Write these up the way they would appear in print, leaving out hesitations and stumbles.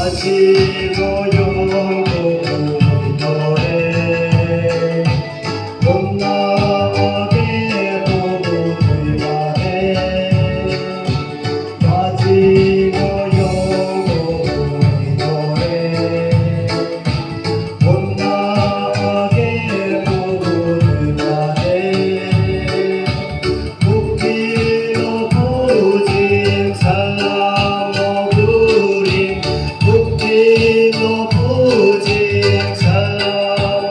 가지고 영원히 노래 못 나게 보고 그만해 가지고 영원히 노래 못 나게 보고 그만해 웃기고 부진 살라 너구리 웃기고 부진 살라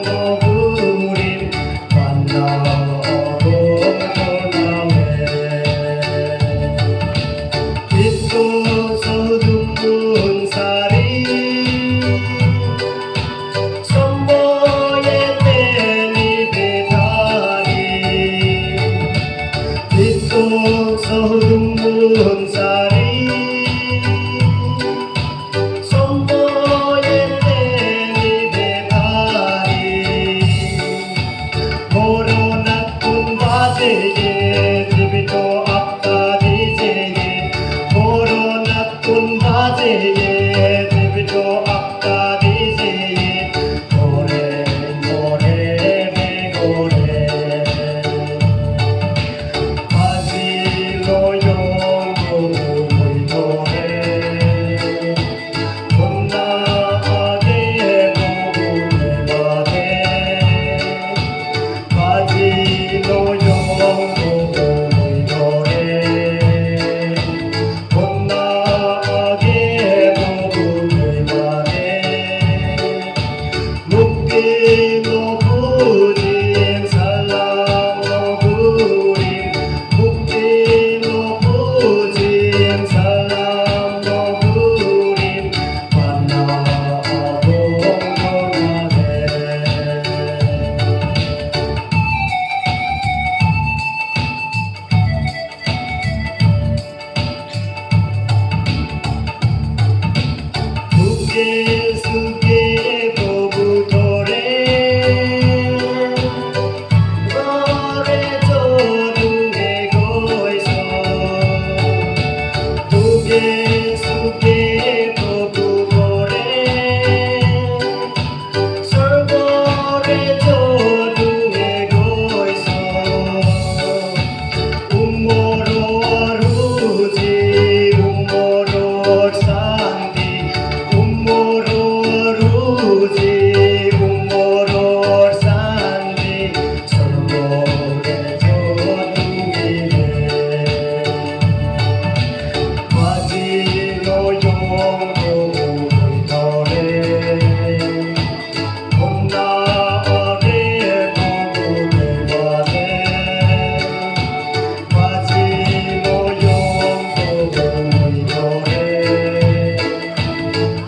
너구리 만나고 돌아오네 빛도서 눈문살이 손모에 떼니 배달이 빛도서 눈문살이 손모에 떼니 배달이 모로 나쁜 바지에 집이도 아빠 디제에 모로 나쁜 바지에 집이도 아빠 디제에 노래 노래 배고래 바지로 영구의 노래 못 나게 보고 그만해 바지로 영구의 노래 못 나게 보고 그만해 묶이고 부진 살라 너구리 묶이고 부진 살라 너구리 만나고 돌아가네 숙게 보부도래 노래 조둥대고 있어 숙게 보부도래 설거래 조둥대고 있어 우모로 루지 우모로 산디 우모로 루지 우모로 산디 설거래 조둥이네 바지로 영구의 노래 못 나게 보고 그만해 바지로 영구의 노래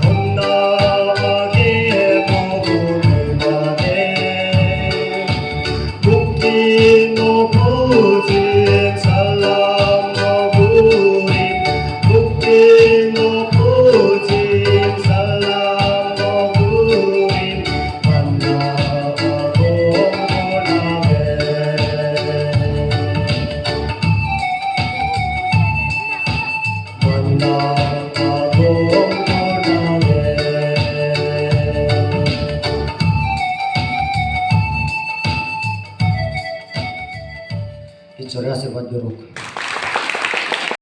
못 나게 보고 그만해 묶이고 부진 살라 너구리 묶이고 부진 살라 너구리 만나고 돌아오네 만나고 돌아오네 It's a recipe,